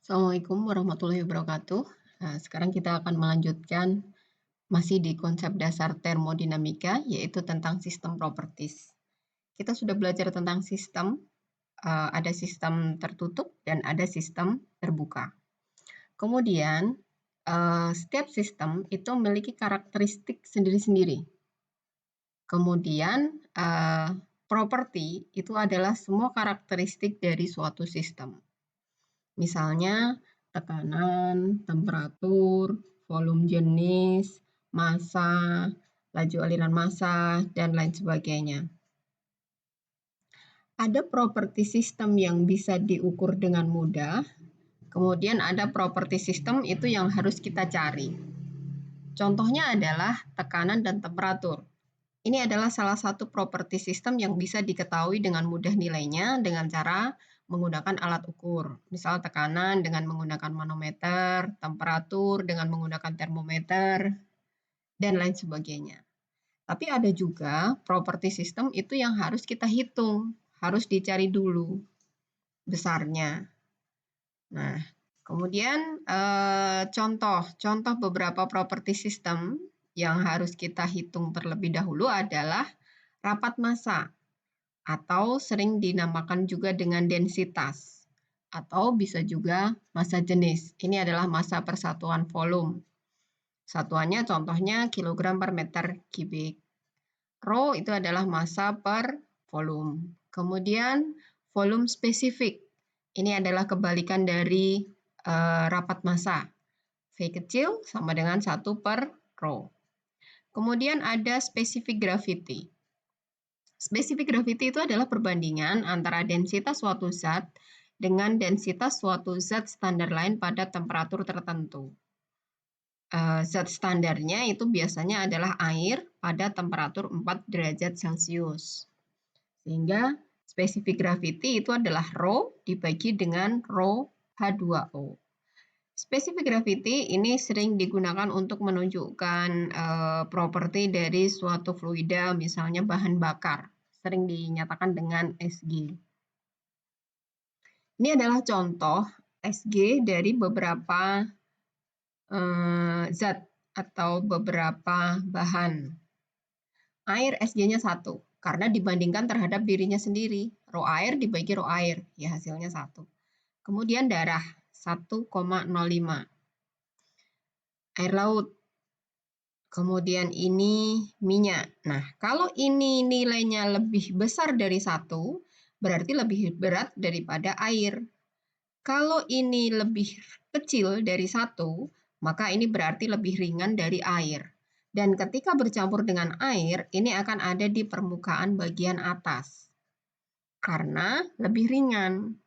Assalamualaikum warahmatullahi wabarakatuh. Nah, sekarang kita akan melanjutkan masih di konsep dasar termodinamika, yaitu tentang sistem properties. Kita sudah belajar tentang sistem, ada sistem tertutup dan ada sistem terbuka. Kemudian, setiap sistem itu memiliki karakteristik sendiri-sendiri. Kemudian, properti itu adalah semua karakteristik dari suatu sistem. Misalnya tekanan, temperatur, volume jenis, massa, laju aliran massa, dan lain sebagainya. Ada properti sistem yang bisa diukur dengan mudah, kemudian ada properti sistem itu yang harus kita cari. Contohnya adalah tekanan dan temperatur. Ini adalah salah satu properti sistem yang bisa diketahui dengan mudah nilainya dengan cara menggunakan alat ukur. Misal tekanan dengan menggunakan manometer, temperatur dengan menggunakan termometer, dan lain sebagainya. Tapi ada juga properti sistem itu yang harus kita hitung, harus dicari dulu besarnya. Nah, kemudian contoh beberapa properti sistem yang harus kita hitung terlebih dahulu adalah rapat massa, atau sering dinamakan juga dengan densitas, atau bisa juga massa jenis. Ini adalah massa persatuan volume. Satuannya contohnya kilogram per meter kubik. Rho itu adalah massa per volume. Kemudian volume spesifik. Ini adalah kebalikan dari rapat massa. V kecil sama dengan 1 per rho. Kemudian ada specific gravity. Specific gravity itu adalah perbandingan antara densitas suatu zat dengan densitas suatu zat standar lain pada temperatur tertentu. Zat standarnya itu biasanya adalah air pada temperatur 4 derajat Celcius. Sehingga specific gravity itu adalah rho dibagi dengan rho H2O. Specific gravity ini sering digunakan untuk menunjukkan properti dari suatu fluida, misalnya bahan bakar. Sering dinyatakan dengan Sg. Ini adalah contoh Sg dari beberapa zat atau beberapa bahan. Air Sg-nya 1, karena dibandingkan terhadap dirinya sendiri. Rho air dibagi rho air, ya hasilnya 1. Kemudian darah, 1,05. Air laut. Kemudian ini minyak. Nah, kalau ini nilainya lebih besar dari 1, berarti lebih berat daripada air. Kalau ini lebih kecil dari 1, maka ini berarti lebih ringan dari air. Dan ketika bercampur dengan air, ini akan ada di permukaan bagian atas. Karena lebih ringan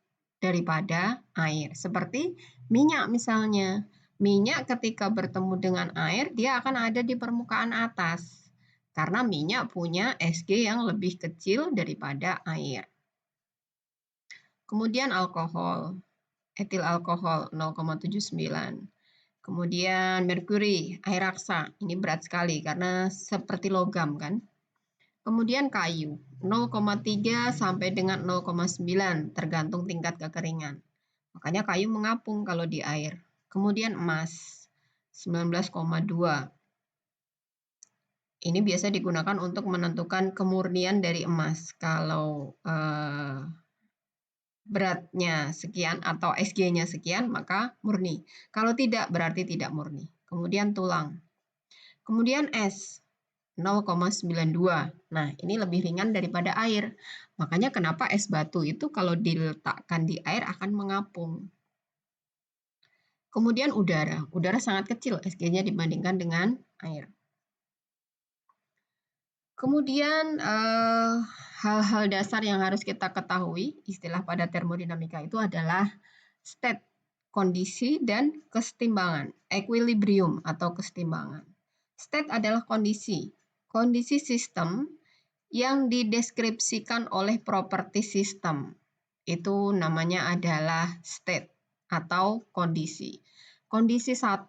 daripada air. Seperti minyak misalnya. Minyak ketika bertemu dengan air, dia akan ada di permukaan atas. Karena minyak punya Sg yang lebih kecil daripada air. Kemudian alkohol. Etil alkohol 0,79. Kemudian merkuri, air raksa. Ini berat sekali karena seperti logam kan. Kemudian kayu, 0,3 sampai dengan 0,9 tergantung tingkat kekeringan. Makanya kayu mengapung kalau di air. Kemudian emas, 19,2. Ini biasa digunakan untuk menentukan kemurnian dari emas. Kalau beratnya sekian atau Sg-nya sekian, maka murni. Kalau tidak, berarti tidak murni. Kemudian tulang. Kemudian es, 0,92. Nah, ini lebih ringan daripada air. Makanya kenapa es batu itu kalau diletakkan di air akan mengapung. Kemudian udara. Udara sangat kecil Sg-nya dibandingkan dengan air. Kemudian hal-hal dasar yang harus kita ketahui, istilah pada termodinamika itu adalah state, kondisi, dan kesetimbangan, equilibrium atau kesetimbangan. State adalah kondisi sistem yang dideskripsikan oleh properti sistem. Itu namanya adalah state atau kondisi. Kondisi 1,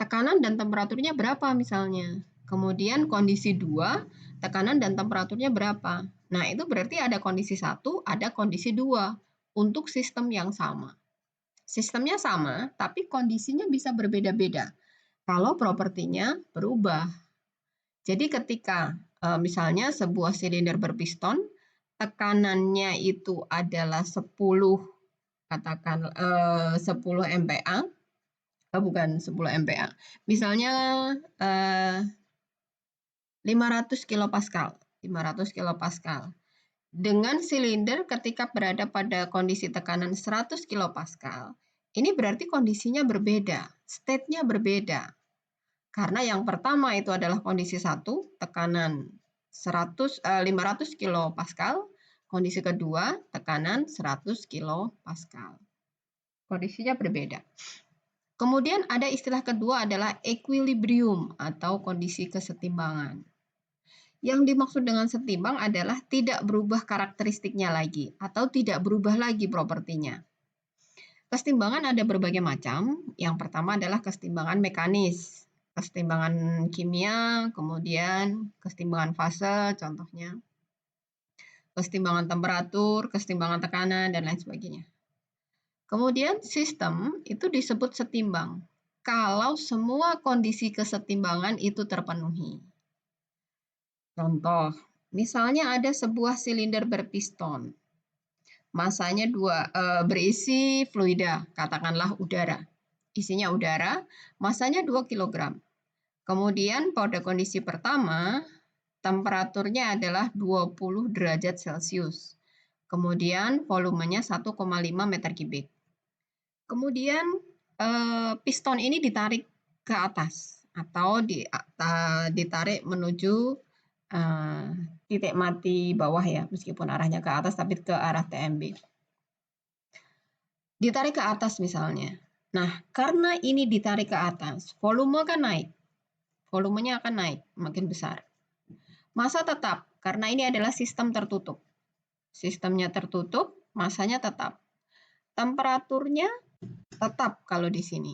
tekanan dan temperaturnya berapa misalnya. Kemudian kondisi 2, tekanan dan temperaturnya berapa. Nah, itu berarti ada kondisi 1, ada kondisi 2 untuk sistem yang sama. Sistemnya sama, tapi kondisinya bisa berbeda-beda kalau propertinya berubah. Jadi ketika misalnya sebuah silinder berpiston, tekanannya itu adalah 10, katakan 10 MPa, bukan 10 MPa, misalnya 500 kilopascal, 500 kilopascal. Dengan silinder ketika berada pada kondisi tekanan 100 kilopascal, ini berarti kondisinya berbeda, state-nya berbeda. Karena yang pertama itu adalah kondisi 1, tekanan 500 kilopascal, kondisi kedua tekanan 100 kilopascal. Kondisinya berbeda. Kemudian ada istilah kedua adalah equilibrium atau kondisi kesetimbangan. Yang dimaksud dengan setimbang adalah tidak berubah karakteristiknya lagi atau tidak berubah lagi propertinya. Kesetimbangan ada berbagai macam. Yang pertama adalah kesetimbangan mekanis, kesetimbangan kimia, kemudian kesetimbangan fase, contohnya kesetimbangan temperatur, kesetimbangan tekanan, dan lain sebagainya. Kemudian sistem itu disebut setimbang kalau semua kondisi kesetimbangan itu terpenuhi. Contoh, misalnya ada sebuah silinder berpiston. Masanya berisi fluida, katakanlah udara. Isinya udara, masanya 2 kg. Kemudian pada kondisi pertama, temperaturnya adalah 20 derajat Celcius. Kemudian volumenya 1,5 meter kubik. Kemudian piston ini ditarik ke atas atau ditarik menuju titik mati bawah ya, meskipun arahnya ke atas tapi ke arah TMB. Ditarik ke atas misalnya. Nah, karena ini ditarik ke atas, volume kan naik. Volumenya akan naik, makin besar. Massa tetap, karena ini adalah sistem tertutup. Sistemnya tertutup, massanya tetap. Temperaturnya tetap kalau di sini.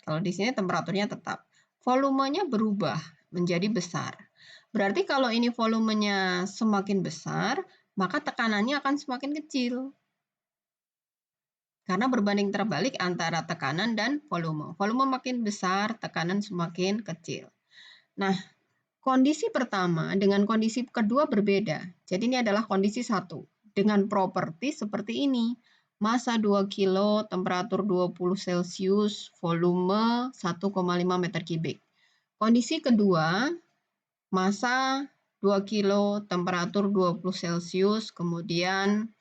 Kalau di sini temperaturnya tetap. Volumenya berubah menjadi besar. Berarti kalau ini volumenya semakin besar, maka tekanannya akan semakin kecil. Karena berbanding terbalik antara tekanan dan volume. Volume makin besar, tekanan semakin kecil. Nah, kondisi pertama dengan kondisi kedua berbeda. Jadi ini adalah kondisi 1. Dengan properti seperti ini. Massa 2 kilo, temperatur 20 Celcius, volume 1,5 meter kubik. Kondisi kedua, massa 2 kilo, temperatur 20 Celcius, kemudian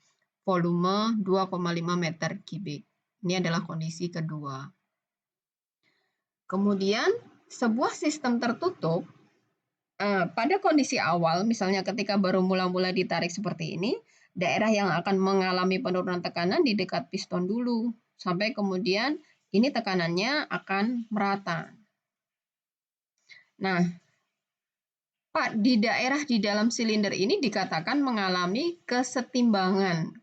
volume 2,5 meter kubik. Ini adalah kondisi kedua. Kemudian, sebuah sistem tertutup, pada kondisi awal, misalnya ketika baru mula-mula ditarik seperti ini, daerah yang akan mengalami penurunan tekanan di dekat piston dulu, sampai kemudian ini tekanannya akan merata. Nah, di daerah di dalam silinder ini dikatakan mengalami kesetimbangan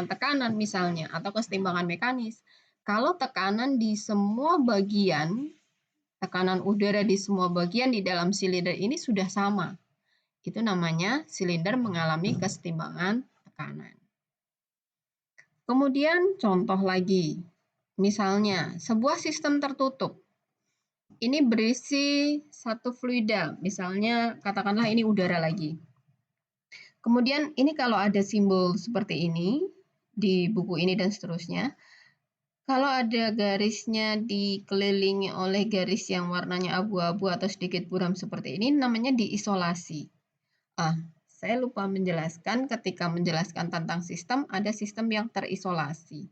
tekanan misalnya, atau kesetimbangan mekanis. Kalau tekanan di semua bagian, tekanan udara di semua bagian di dalam silinder ini sudah sama. Itu namanya silinder mengalami kesetimbangan tekanan. Kemudian contoh lagi, misalnya sebuah sistem tertutup. Ini berisi satu fluida, misalnya katakanlah ini udara lagi. Kemudian ini kalau ada simbol seperti ini di buku ini dan seterusnya, kalau ada garisnya dikelilingi oleh garis yang warnanya abu-abu atau sedikit buram seperti ini, namanya diisolasi. Saya lupa menjelaskan ketika menjelaskan tentang sistem, ada sistem yang terisolasi.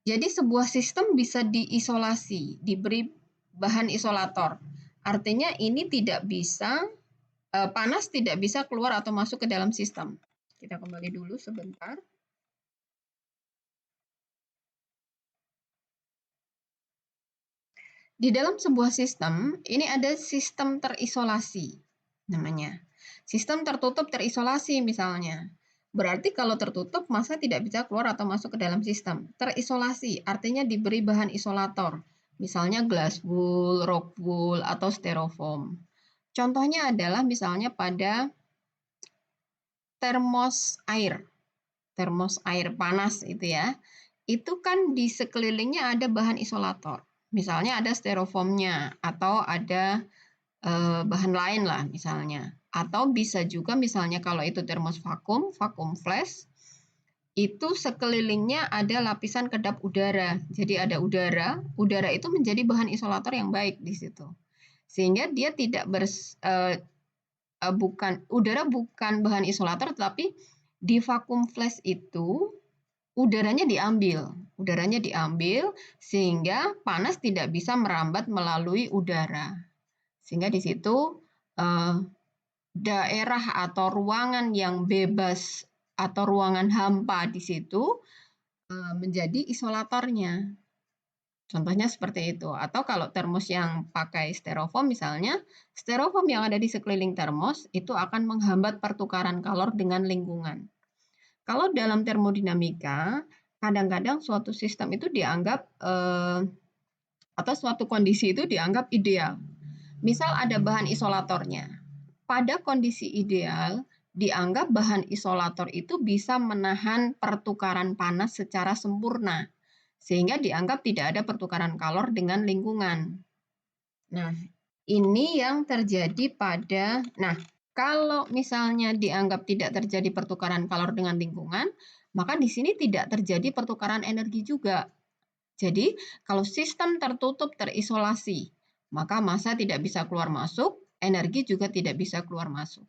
Jadi sebuah sistem bisa diisolasi, diberi bahan isolator. Artinya ini tidak bisa, panas tidak bisa keluar atau masuk ke dalam sistem. Kita kembali dulu sebentar. Di dalam sebuah sistem, ini ada sistem terisolasi namanya. Sistem tertutup terisolasi misalnya. Berarti kalau tertutup, massa tidak bisa keluar atau masuk ke dalam sistem. Terisolasi artinya diberi bahan isolator. Misalnya glass wool, rock wool, atau styrofoam. Contohnya adalah misalnya pada termos air panas itu ya. itu kan di sekelilingnya ada bahan isolator. Misalnya ada styrofoamnya atau ada bahan lain lah misalnya. Atau bisa juga misalnya kalau itu termos vakum, vakum flash, itu sekelilingnya ada lapisan kedap udara. Jadi ada udara, udara itu menjadi bahan isolator yang baik di situ. Sehingga dia tidak udara bukan bahan isolator, tetapi di vakum flash itu udaranya diambil sehingga panas tidak bisa merambat melalui udara. Sehingga di situ daerah atau ruangan yang bebas atau ruangan hampa di situ menjadi isolatornya. Contohnya seperti itu. Atau kalau termos yang pakai styrofoam misalnya, styrofoam yang ada di sekeliling termos itu akan menghambat pertukaran kalor dengan lingkungan. Kalau dalam termodinamika, kadang-kadang suatu sistem itu dianggap atau suatu kondisi itu dianggap ideal. Misal ada bahan isolatornya. Pada kondisi ideal, dianggap bahan isolator itu bisa menahan pertukaran panas secara sempurna, sehingga dianggap tidak ada pertukaran kalor dengan lingkungan. Nah, ini yang terjadi kalau misalnya dianggap tidak terjadi pertukaran kalor dengan lingkungan, maka di sini tidak terjadi pertukaran energi juga. Jadi, kalau sistem tertutup terisolasi, maka massa tidak bisa keluar masuk, energi juga tidak bisa keluar masuk.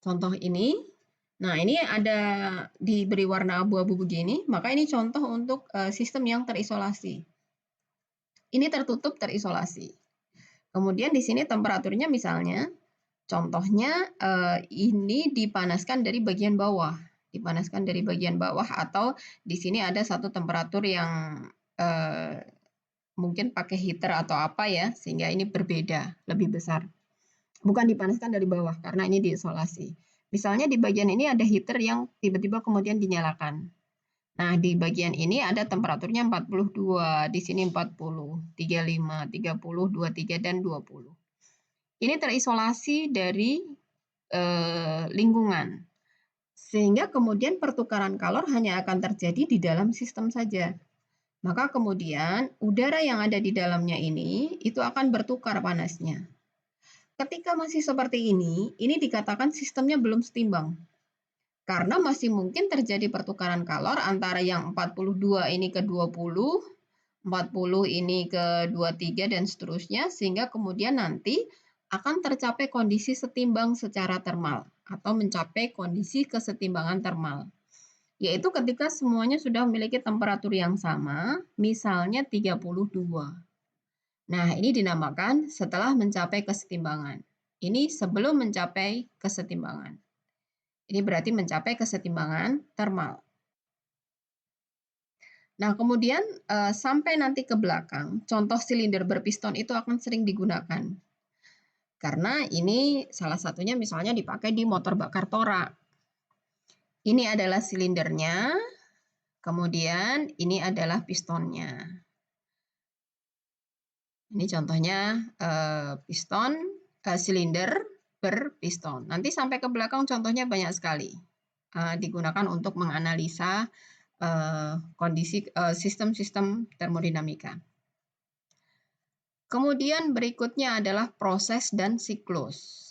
Contoh ini, nah ini ada diberi warna abu-abu begini, maka ini contoh untuk sistem yang terisolasi. Ini tertutup terisolasi. Kemudian di sini temperaturnya misalnya, contohnya ini dipanaskan dari bagian bawah. Dipanaskan dari bagian bawah atau di sini ada satu temperatur yang mungkin pakai heater atau apa ya, sehingga ini berbeda, lebih besar. Bukan dipanaskan dari bawah, karena ini diisolasi. Misalnya di bagian ini ada heater yang tiba-tiba kemudian dinyalakan. Nah, di bagian ini ada temperaturnya 42, di sini 40, 35, 30, 23, dan 20. Ini terisolasi dari lingkungan. Sehingga kemudian pertukaran kalor hanya akan terjadi di dalam sistem saja. Maka kemudian udara yang ada di dalamnya ini itu akan bertukar panasnya. Ketika masih seperti ini dikatakan sistemnya belum setimbang. Karena masih mungkin terjadi pertukaran kalor antara yang 42 ini ke 20, 40 ini ke 23 dan seterusnya, sehingga kemudian nanti akan tercapai kondisi setimbang secara termal atau mencapai kondisi kesetimbangan termal. Yaitu ketika semuanya sudah memiliki temperatur yang sama, misalnya 32. Nah, ini dinamakan setelah mencapai kesetimbangan. Ini sebelum mencapai kesetimbangan. Ini berarti mencapai kesetimbangan termal. Nah, kemudian sampai nanti ke belakang, contoh silinder berpiston itu akan sering digunakan. Karena ini salah satunya misalnya dipakai di motor bakar torak. Ini adalah silindernya, kemudian ini adalah pistonnya. Ini contohnya silinder berpiston. Nanti sampai ke belakang contohnya banyak sekali. Digunakan untuk menganalisa kondisi sistem-sistem termodinamika. Kemudian berikutnya adalah proses dan siklus.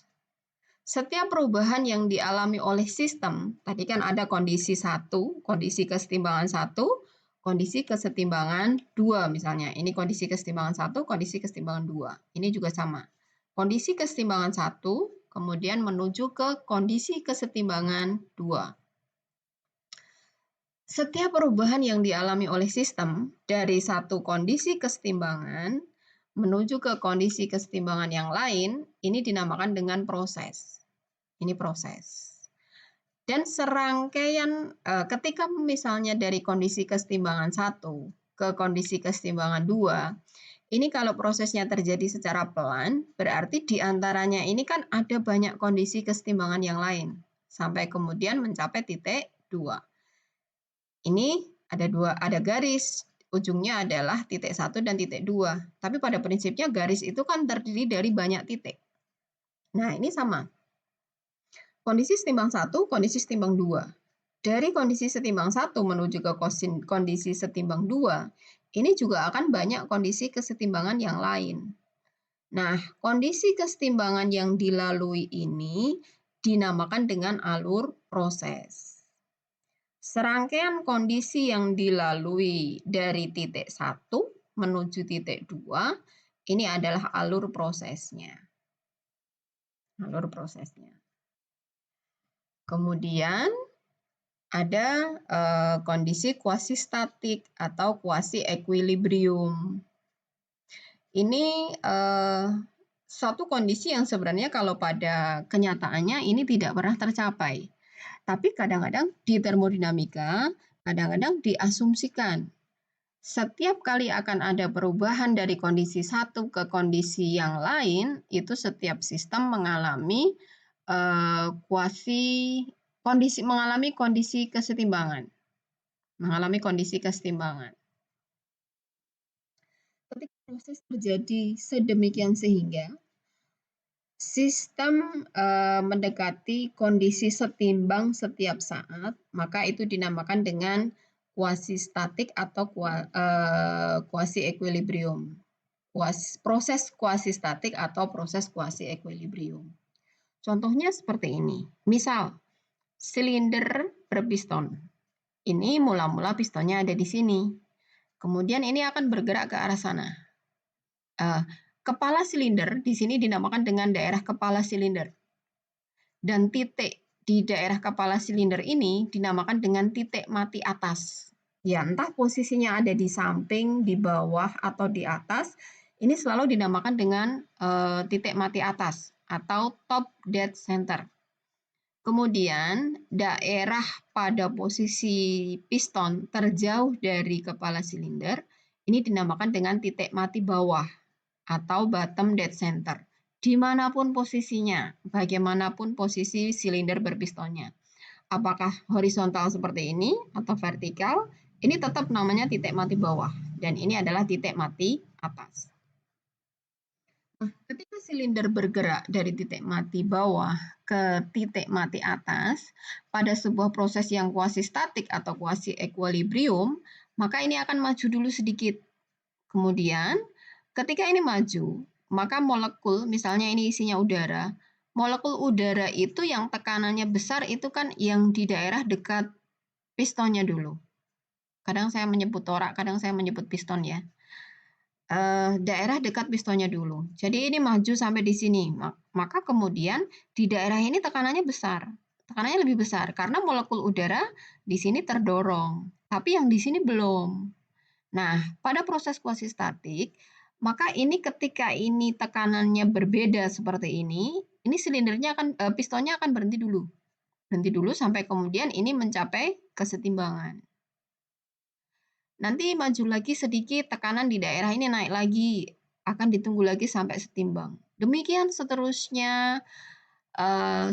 Setiap perubahan yang dialami oleh sistem, tadi kan ada kondisi 1, kondisi kesetimbangan 1, kondisi kesetimbangan 2 misalnya. Ini kondisi kesetimbangan 1, kondisi kesetimbangan 2. Ini juga sama. Kondisi kesetimbangan 1, kemudian menuju ke kondisi kesetimbangan 2. Setiap perubahan yang dialami oleh sistem dari satu kondisi kesetimbangan menuju ke kondisi kesetimbangan yang lain, ini dinamakan dengan proses. Ini proses. Dan serangkaian ketika misalnya dari kondisi kesetimbangan 1 ke kondisi kesetimbangan 2, ini kalau prosesnya terjadi secara pelan, berarti diantaranya ini kan ada banyak kondisi kesetimbangan yang lain, sampai kemudian mencapai titik 2. Ini ada garis, ujungnya adalah titik 1 dan titik 2. Tapi pada prinsipnya garis itu kan terdiri dari banyak titik. Nah, ini sama. Kondisi setimbang 1, kondisi setimbang 2. Dari kondisi setimbang 1 menuju ke kondisi setimbang 2, ini juga akan banyak kondisi kesetimbangan yang lain. Nah, kondisi kesetimbangan yang dilalui ini dinamakan dengan alur proses. Serangkaian kondisi yang dilalui dari titik 1 menuju titik 2, ini adalah alur prosesnya. Alur prosesnya. Kemudian ada kondisi kuasi statik atau kuasi equilibrium. Ini suatu kondisi yang sebenarnya kalau pada kenyataannya ini tidak pernah tercapai. Tapi kadang-kadang di termodinamika, kadang-kadang diasumsikan. Setiap kali akan ada perubahan dari kondisi satu ke kondisi yang lain, itu setiap sistem mengalami mengalami kondisi kesetimbangan. Mengalami kondisi kesetimbangan. Ketika proses terjadi sedemikian sehingga sistem mendekati kondisi setimbang setiap saat, maka itu dinamakan dengan kuasi statik atau kuasi equilibrium. Proses kuasi statik atau proses kuasi equilibrium. Contohnya seperti ini. Misal, silinder berpiston. Ini mula-mula pistonnya ada di sini. Kemudian ini akan bergerak ke arah sana. Kepala silinder di sini dinamakan dengan daerah kepala silinder. Dan titik di daerah kepala silinder ini dinamakan dengan titik mati atas. Ya, entah posisinya ada di samping, di bawah, atau di atas, ini selalu dinamakan dengan titik mati atas atau top dead center. Kemudian, daerah pada posisi piston terjauh dari kepala silinder, ini dinamakan dengan titik mati bawah atau bottom dead center. Dimanapun posisinya, bagaimanapun posisi silinder berpistonnya. Apakah horizontal seperti ini atau vertikal, ini tetap namanya titik mati bawah. Dan ini adalah titik mati atas. Ketika silinder bergerak dari titik mati bawah ke titik mati atas, pada sebuah proses yang kuasi statik atau kuasi equilibrium, maka ini akan maju dulu sedikit. Kemudian, ketika ini maju, maka molekul, misalnya ini isinya udara, molekul udara itu yang tekanannya besar itu kan yang di daerah dekat pistonnya dulu. Kadang saya menyebut torak, kadang saya menyebut piston ya. Daerah dekat pistonnya dulu. Jadi ini maju sampai di sini. Maka kemudian di daerah ini tekanannya besar. Tekanannya lebih besar karena molekul udara di sini terdorong, tapi yang di sini belum. Nah, pada proses kuasi statik, maka ini ketika ini tekanannya berbeda seperti ini silindernya pistonnya akan berhenti dulu. Berhenti dulu sampai kemudian ini mencapai kesetimbangan. Nanti maju lagi sedikit, tekanan di daerah ini naik lagi, akan ditunggu lagi sampai setimbang. Demikian seterusnya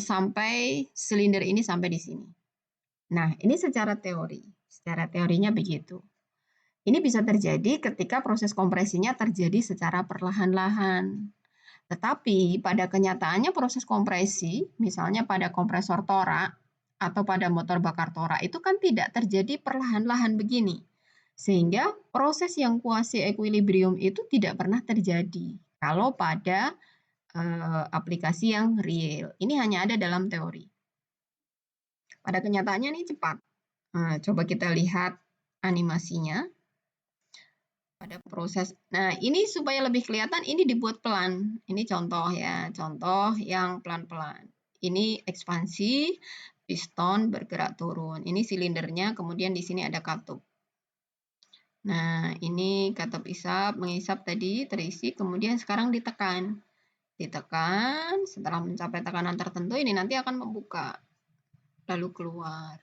sampai silinder ini sampai di sini. Nah, ini secara teori. Secara teorinya begitu. Ini bisa terjadi ketika proses kompresinya terjadi secara perlahan-lahan. Tetapi pada kenyataannya proses kompresi, misalnya pada kompresor torak atau pada motor bakar torak itu kan tidak terjadi perlahan-lahan begini. Sehingga proses yang kuasi equilibrium itu tidak pernah terjadi kalau pada aplikasi yang real. Ini hanya ada dalam teori. Pada kenyataannya ini cepat. Nah, coba kita lihat animasinya. Pada proses. Nah, ini supaya lebih kelihatan ini dibuat pelan. Ini contoh ya, contoh yang pelan-pelan. Ini ekspansi, piston bergerak turun. Ini silindernya, kemudian di sini ada katup. Nah, ini katup isap, mengisap tadi terisi, kemudian sekarang ditekan. Ditekan, setelah mencapai tekanan tertentu, ini nanti akan membuka, lalu keluar.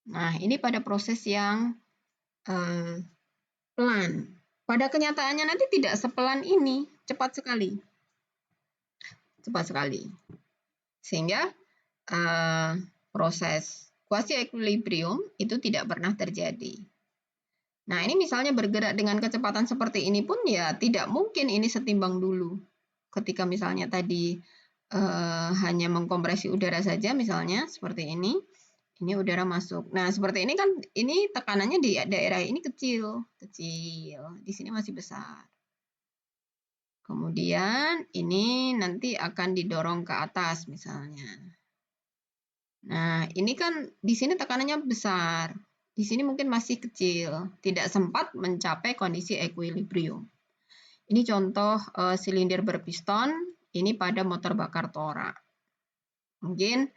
Nah, ini pada proses yang pelan. Pada kenyataannya nanti tidak sepelan ini, cepat sekali. Cepat sekali. Sehingga proses kuasi equilibrium itu tidak pernah terjadi. Nah, ini misalnya bergerak dengan kecepatan seperti ini pun ya tidak mungkin ini setimbang dulu. Ketika misalnya tadi hanya mengkompresi udara saja misalnya seperti ini udara masuk. Nah, seperti ini kan ini tekanannya di daerah ini kecil, di sini masih besar. Kemudian ini nanti akan didorong ke atas misalnya. Nah, ini kan di sini tekanannya besar. Di sini mungkin masih kecil, tidak sempat mencapai kondisi equilibrium. Ini contoh silinder berpiston, ini pada motor bakar torak. Mungkin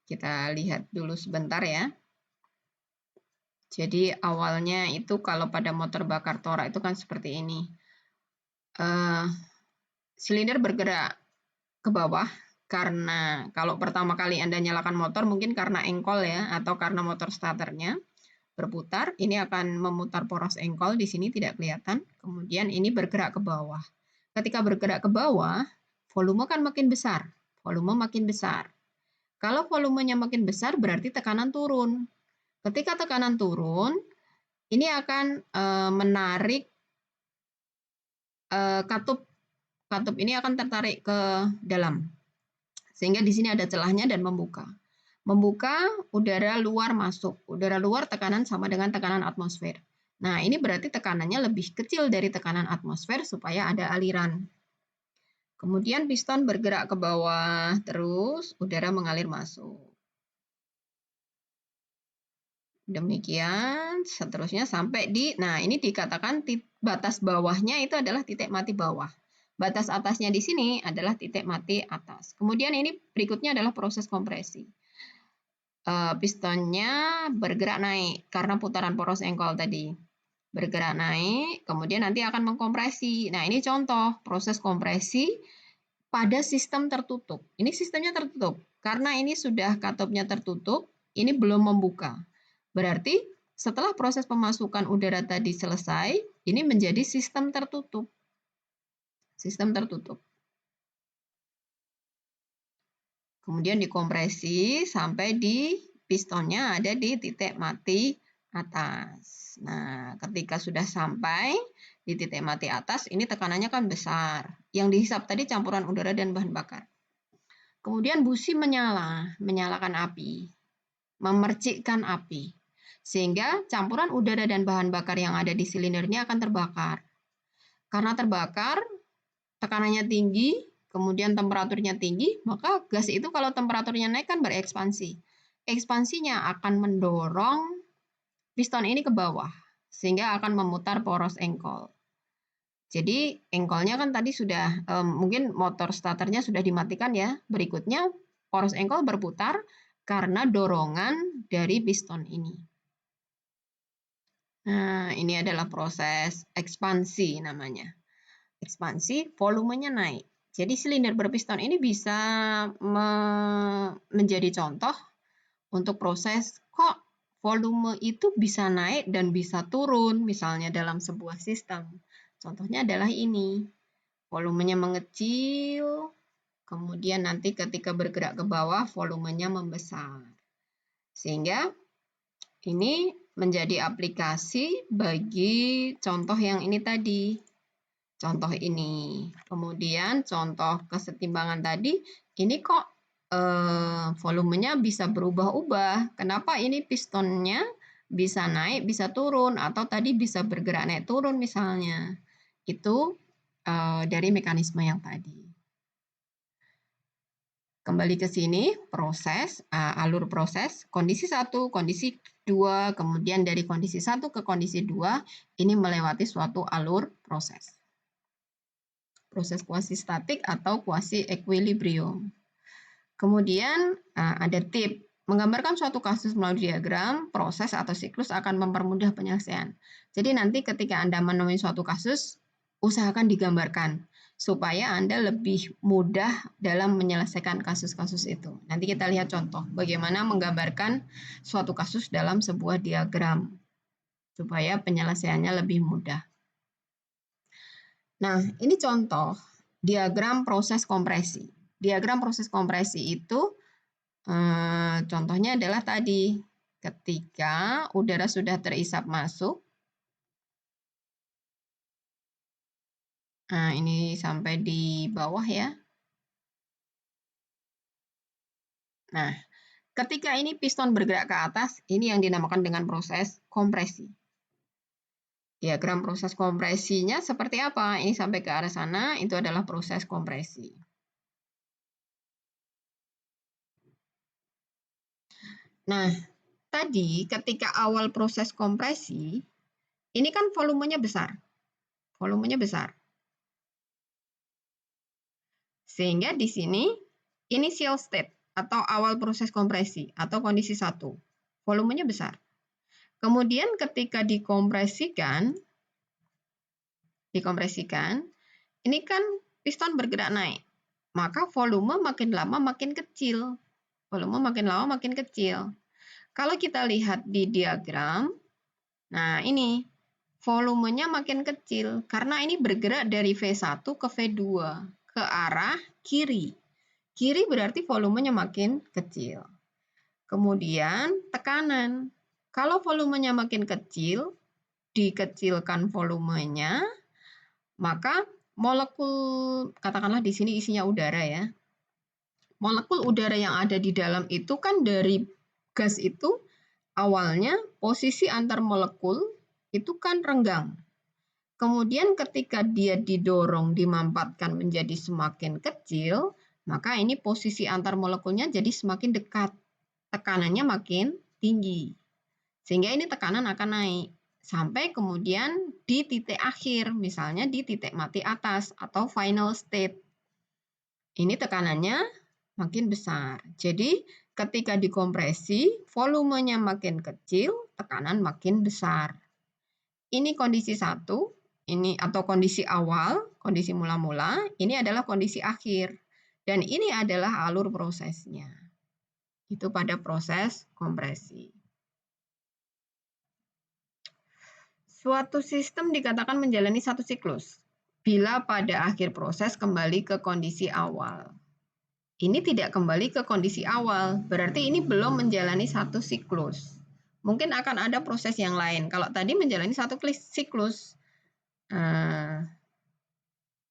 kita lihat dulu sebentar ya. Jadi awalnya itu kalau pada motor bakar torak itu kan seperti ini. Silinder bergerak ke bawah karena kalau pertama kali Anda nyalakan motor mungkin karena engkol ya, atau karena motor starternya berputar, ini akan memutar poros engkol, di sini tidak kelihatan. Kemudian ini bergerak ke bawah. Ketika bergerak ke bawah, volume kan makin besar. Volume makin besar. Kalau volumenya makin besar berarti tekanan turun. Ketika tekanan turun, ini akan menarik katup. Katup ini akan tertarik ke dalam. Sehingga di sini ada celahnya dan membuka. Membuka, udara luar masuk. Udara luar tekanan sama dengan tekanan atmosfer. Nah, ini berarti tekanannya lebih kecil dari tekanan atmosfer supaya ada aliran. Kemudian piston bergerak ke bawah, terus udara mengalir masuk. Demikian, seterusnya sampai di, nah ini dikatakan batas bawahnya itu adalah titik mati bawah. Batas atasnya di sini adalah titik mati atas. Kemudian ini berikutnya adalah proses kompresi. Pistonnya bergerak naik karena putaran poros engkol tadi. Bergerak naik, kemudian nanti akan mengkompresi. Nah, ini contoh proses kompresi pada sistem tertutup. Ini sistemnya tertutup. Karena ini sudah katupnya tertutup, ini belum membuka. Berarti setelah proses pemasukan udara tadi selesai, ini menjadi sistem tertutup. Sistem tertutup. Kemudian dikompresi sampai di pistonnya ada di titik mati atas. Nah, ketika sudah sampai di titik mati atas, ini tekanannya kan besar. Yang dihisap tadi campuran udara dan bahan bakar. Kemudian busi menyalakan api, memercikkan api. Sehingga campuran udara dan bahan bakar yang ada di silindernya akan terbakar. Karena terbakar, tekanannya tinggi, kemudian temperaturnya tinggi, maka gas itu kalau temperaturnya naik kan berekspansi. Ekspansinya akan mendorong piston ini ke bawah, sehingga akan memutar poros engkol. Jadi engkolnya kan tadi sudah, mungkin motor starternya sudah dimatikan ya. Berikutnya poros engkol berputar karena dorongan dari piston ini. Nah, ini adalah proses ekspansi namanya. Ekspansi, volumenya naik. Jadi silinder berpiston ini bisa menjadi contoh untuk proses kok volume itu bisa naik dan bisa turun misalnya dalam sebuah sistem. Contohnya adalah ini. Volumenya mengecil, kemudian nanti ketika bergerak ke bawah volumenya membesar. Sehingga ini menjadi aplikasi bagi contoh yang ini tadi. Contoh ini. Kemudian contoh kesetimbangan tadi, ini kok volumenya bisa berubah-ubah. Kenapa ini pistonnya bisa naik, bisa turun, atau tadi bisa bergerak naik turun misalnya. Itu dari mekanisme yang tadi. Kembali ke sini, proses, alur proses, kondisi 1, kondisi 2, kemudian dari kondisi 1 ke kondisi 2, ini melewati suatu alur proses. Proses kuasi statik atau kuasi equilibrium. Kemudian ada tip, menggambarkan suatu kasus melalui diagram, proses atau siklus akan mempermudah penyelesaian. Jadi nanti ketika Anda menemui suatu kasus, usahakan digambarkan supaya Anda lebih mudah dalam menyelesaikan kasus-kasus itu. Nanti kita lihat contoh bagaimana menggambarkan suatu kasus dalam sebuah diagram supaya penyelesaiannya lebih mudah. Nah, ini contoh diagram proses kompresi. Diagram proses kompresi itu contohnya adalah tadi ketika udara sudah terisap masuk. Nah, ini sampai di bawah ya. Nah, ketika ini piston bergerak ke atas, ini yang dinamakan dengan proses kompresi. Diagram proses kompresinya seperti apa? Ini sampai ke arah sana, itu adalah proses kompresi. Nah, tadi ketika awal proses kompresi, ini kan volumenya besar. Volumenya besar. Sehingga di sini initial state atau awal proses kompresi atau kondisi 1. Volumenya besar. Kemudian ketika dikompresikan, ini kan piston bergerak naik. Maka volume makin lama makin kecil. Volume makin lama makin kecil. Kalau kita lihat di diagram, nah ini volumenya makin kecil karena ini bergerak dari V1 ke V2 ke arah kiri. Kiri berarti volumenya makin kecil. Kemudian tekanan. Kalau volumenya makin kecil, dikecilkan volumenya, maka molekul, katakanlah di sini isinya udara ya. Molekul udara yang ada di dalam itu kan dari gas itu awalnya posisi antar molekul itu kan renggang. Kemudian ketika dia didorong, dimampatkan menjadi semakin kecil, maka ini posisi antar molekulnya jadi semakin dekat. Tekanannya makin tinggi. Sehingga ini tekanan akan naik. Sampai kemudian di titik akhir, misalnya di titik mati atas atau final state. Ini tekanannya makin besar. Jadi ketika dikompresi, volumenya makin kecil, tekanan makin besar. Ini kondisi 1, ini atau kondisi awal, kondisi mula-mula, ini adalah kondisi akhir. Dan ini adalah alur prosesnya. Itu pada proses kompresi. Suatu sistem dikatakan menjalani satu siklus bila pada akhir proses kembali ke kondisi awal. Ini tidak kembali ke kondisi awal, berarti ini belum menjalani satu siklus. Mungkin akan ada proses yang lain. Kalau tadi menjalani satu siklus,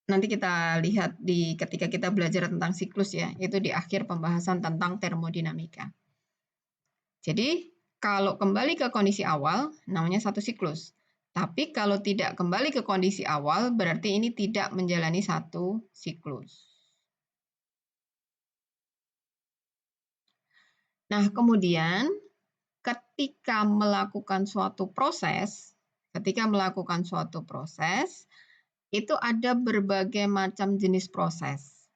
nanti kita lihat ketika kita belajar tentang siklus ya, itu di akhir pembahasan tentang termodinamika. Jadi, kalau kembali ke kondisi awal, namanya satu siklus. Tapi kalau tidak kembali ke kondisi awal, berarti ini tidak menjalani satu siklus. Nah, kemudian ketika melakukan suatu proses, itu ada berbagai macam jenis proses.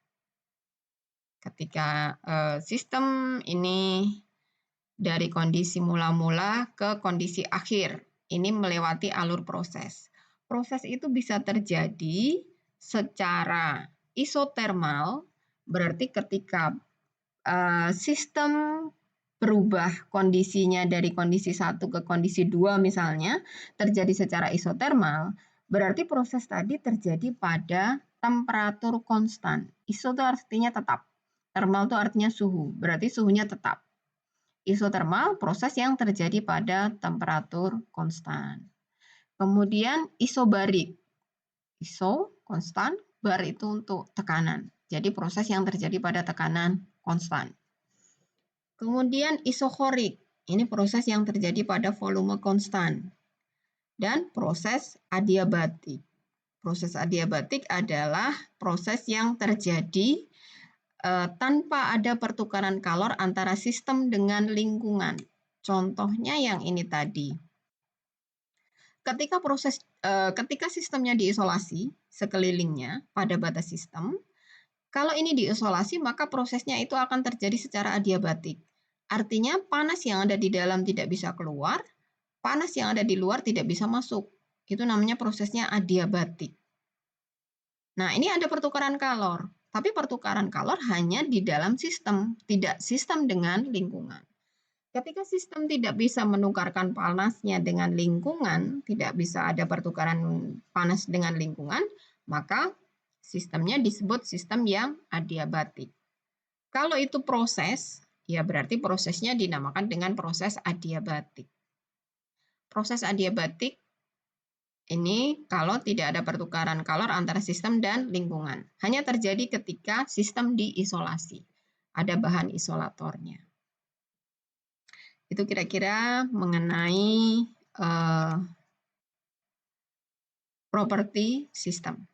Ketika sistem ini dari kondisi mula-mula ke kondisi akhir, ini melewati alur proses. Proses itu bisa terjadi secara isotermal, berarti ketika sistem berubah kondisinya dari kondisi 1 ke kondisi 2 misalnya, terjadi secara isotermal, berarti proses tadi terjadi pada temperatur konstan. Iso itu artinya tetap. Termal itu artinya suhu, berarti suhunya tetap. Isotermal, proses yang terjadi pada temperatur konstan. Kemudian isobarik. Iso, konstan, bar itu untuk tekanan. Jadi proses yang terjadi pada tekanan konstan. Kemudian isokorik. Ini proses yang terjadi pada volume konstan. Dan proses adiabatik. Proses adiabatik adalah proses yang terjadi tanpa ada pertukaran kalor antara sistem dengan lingkungan. Contohnya yang ini tadi. Ketika sistemnya diisolasi sekelilingnya pada batas sistem, kalau ini diisolasi maka prosesnya itu akan terjadi secara adiabatik. Artinya panas yang ada di dalam tidak bisa keluar, panas yang ada di luar tidak bisa masuk. Itu namanya prosesnya adiabatik. Nah, ini ada pertukaran kalor. Tapi pertukaran kalor hanya di dalam sistem, tidak sistem dengan lingkungan. Ketika sistem tidak bisa menukarkan panasnya dengan lingkungan, tidak bisa ada pertukaran panas dengan lingkungan, maka sistemnya disebut sistem yang adiabatik. Kalau itu proses, ya berarti prosesnya dinamakan dengan proses adiabatik. Proses adiabatik ini kalau tidak ada pertukaran kalor antara sistem dan lingkungan. Hanya terjadi ketika sistem diisolasi. ada bahan isolatornya. Itu kira-kira mengenai properti sistem.